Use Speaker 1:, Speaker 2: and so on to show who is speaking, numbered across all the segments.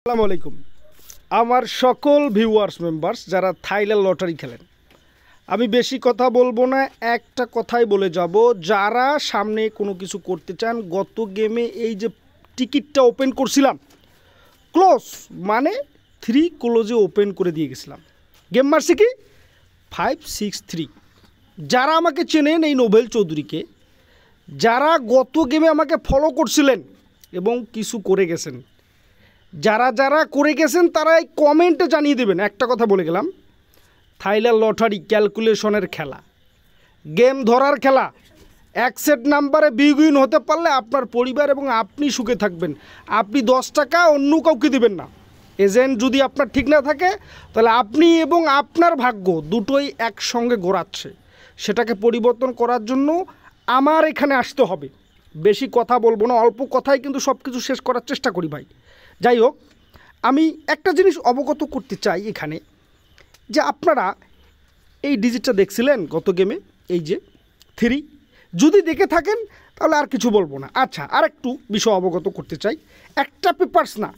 Speaker 1: আসসালামু আলাইকুম আমার সকল ভিউয়ার্স মেম্বার্স যারা থাইল্যান্ড লটারি খেলেন। আমি বেশি কথা বলবো না, একটা কথাই বলে যাব। যারা সামনে কোনো কিছু করতে চান, গত গেমে এই যে টিকিটটা ওপেন করছিলাম ক্লোজ মানে 3 ক্লোজে ওপেন করে দিয়ে গেছিলাম। গেম মারছি কি 563। যারা আমাকে চেনেন এই নোবেল চৌধুরীকে, যারা গত গেমে আমাকে ফলো করছিলেন এবং কিছু করে গেছেন, যারা যারা করে গেছেন তারা এই কমেন্টে জানিয়ে দেবেন। একটা কথা বলে গেলাম, থাইল্যান্ড লটারি ক্যালকুলেশনের খেলা, গেম ধরার খেলা। এক সেট নাম্বারে বিগ উইন হতে পারলে আপনার পরিবার এবং আপনি সুখে থাকবেন। আপনি 10 টাকা অন্য কাউকে দেবেন না। এজেন্ট যদি আপনার ঠিক না থাকে তাহলে আপনি এবং আপনার ভাগ্য দুটোই একসঙ্গে ঘোরাচ্ছে। সেটাকে পরিবর্তন করার জন্য আমার এখানে আসতে হবে। বেশি কথা বলবো না, অল্প কথায় কিন্তু সব কিছু শেষ করার চেষ্টা করি ভাই। যাই হোক, আমি একটা জিনিস অবগত করতে চাই এখানে, যে আপনারা এই ডিজিটটা দেখছিলেন গত গেমে, এই যে 3, যদি দেখে থাকেন তাহলে আর কিছু বলবো না। আচ্ছা, আর একটু বিষয় অবগত করতে চাই। একটা পেপারস না,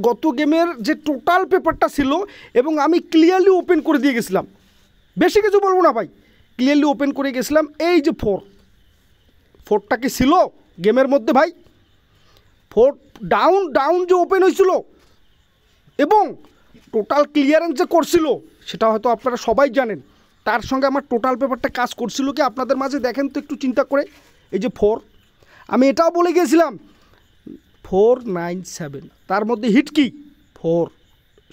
Speaker 1: গত গেমের যে টোটাল পেপারটা ছিল এবং আমি ক্লিয়ারলি ওপেন করে দিয়ে গেছিলাম। বেশি কিছু বলবো না ভাই, ক্লিয়ারলি ওপেন করে গেছিলাম। এই যে 4টা কি ছিল গেমের মধ্যে ভাই? 4 ডাউন যে ওপেন হয়েছিল এবং টোটাল ক্লিয়ারেন্স যে করছিল সেটা হয়তো আপনারা সবাই জানেন। তার সঙ্গে আমার টোটাল পেপারটা কাজ করছিল কি আপনাদের মাঝে দেখেন তো একটু চিন্তা করে। এই যে 4, আমি এটাও বলে গিয়েছিলাম 497, তার মধ্যে হিট কি 4,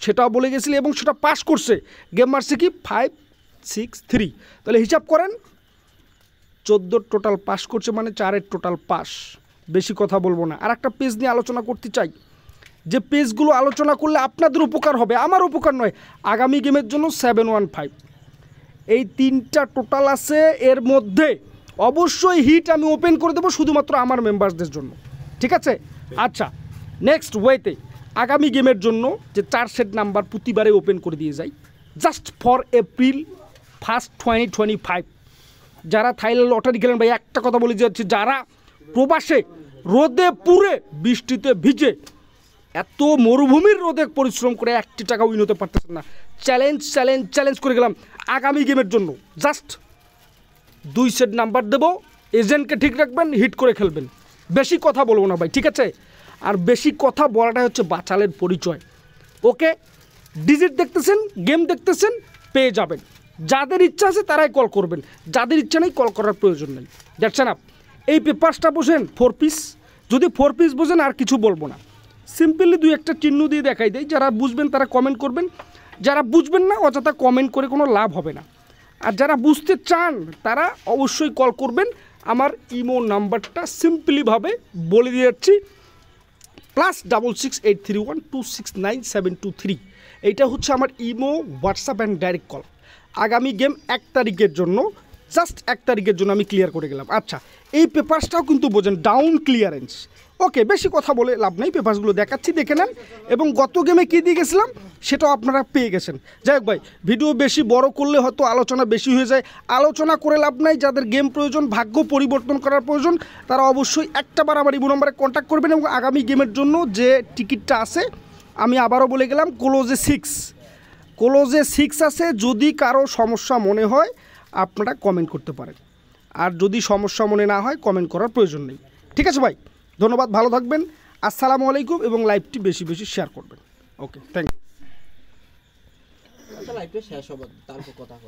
Speaker 1: সেটাও বলে গেছিলি এবং সেটা পাস করছে। গেম মারছে কি 563। তাহলে হিসাব করেন, 14 টোটাল পাস করছে মানে 4-এর টোটাল পাস। বেশি কথা বলবো না। আর একটা পেজ নিয়ে আলোচনা করতে চাই, যে পেজগুলো আলোচনা করলে আপনাদের উপকার হবে, আমার উপকার নয়। আগামী গেমের জন্য 715 এই 3টা টোটাল আছে, এর মধ্যে অবশ্যই হিট আমি ওপেন করে দেবো শুধুমাত্র আমার মেম্বারসদের জন্য, ঠিক আছে? আচ্ছা, নেক্সট ওয়েতে আগামী গেমের জন্য যে 4 সেট নাম্বার প্রতিবারে ওপেন করে দিয়ে যাই, জাস্ট ফর এপ্রিল 1, 2025। যারা থাইল্যান্ড লটারি খেলেন ভাই, একটা কথা বলে যাচ্ছি, যারা প্রবাসে রোদে পুড়ে বৃষ্টিতে ভিজে এত মরুভূমির রোদে পরিশ্রম করে 1 টাকা উইন হতে পারতেছেন না, চ্যালেঞ্জ করে গেলাম আগামী গেমের জন্য। জাস্ট 2 সেট নাম্বার দেবো, এজেন্টকে ঠিক রাখবেন, হিট করে খেলবেন। বেশি কথা বলবো না ভাই, ঠিক আছে? আর বেশি কথা বলাটাই হচ্ছে বাচালের পরিচয়। ওকে, ডিজিট দেখতেছেন, গেম দেখতেছেন, পেয়ে যাবেন। যাদের ইচ্ছা আছে তারাই কল করবেন, যাদের ইচ্ছা নেই কল করার প্রয়োজন নেই। দেখছেন এই পেপারসটা বোঝেন 4 পিস, যদি 4 পিস বোঝেন আর কিছু বলবো না, সিম্পলি 2-1টা চিহ্ন দিয়ে দেখাই দেয়। যারা বুঝবেন তারা কমেন্ট করবেন, যারা বুঝবেন না অযথা কমেন্ট করে কোনো লাভ হবে না। আর যারা বুঝতে চান তারা অবশ্যই কল করবেন। আমার ইমো নাম্বারটা সিম্পলিভাবে বলে দিয়ে যাচ্ছি, +66 831 269 723। এইটা হচ্ছে আমার imo, WhatsApp and direct call. আগামী গেম 1 তারিখের জন্য, জাস্ট 1 তারিখের জন্য আমি ক্লিয়ার করে গেলাম। আচ্ছা, এই পেপারসটাও কিন্তু বোঝেন, ডাউন ক্লিয়ারেন্স। ওকে, বেশি কথা বলে লাভ নেই, পেপারসগুলো দেখাচ্ছি, দেখে নেন। এবং গত গেমে কী দিয়ে গেছিলাম সেটাও আপনারা পেয়ে গেছেন। যাই হোক ভাই, ভিডিও বেশি বড় করলে হয়তো আলোচনা বেশি হয়ে যায়, আলোচনা করে লাভ নাই। যাদের গেম প্রয়োজন, ভাগ্য পরিবর্তন করার প্রয়োজন, তারা অবশ্যই একটাবার আমার ইমো নম্বরে কন্ট্যাক্ট করবেন। এবং আগামী গেমের জন্য যে টিকিটটা আছে, আমি আবারও বলে গেলাম, ক্লোজে 6 আছে। যদি কারো সমস্যা মনে হয় আপনারা কমেন্ট করতে পারেন, আর যদি সমস্যা মনে না হয় কমেন্ট করার প্রয়োজন নেই, ঠিক আছে ভাই? ধন্যবাদ, ভালো থাকবেন, আসসালামু আলাইকুম। এবং লাইভটি বেশি বেশি শেয়ার করবেন। ওকে, থ্যাংক ইউ।
Speaker 2: লাইভটা শেষ হবে তারপর কথা হবে।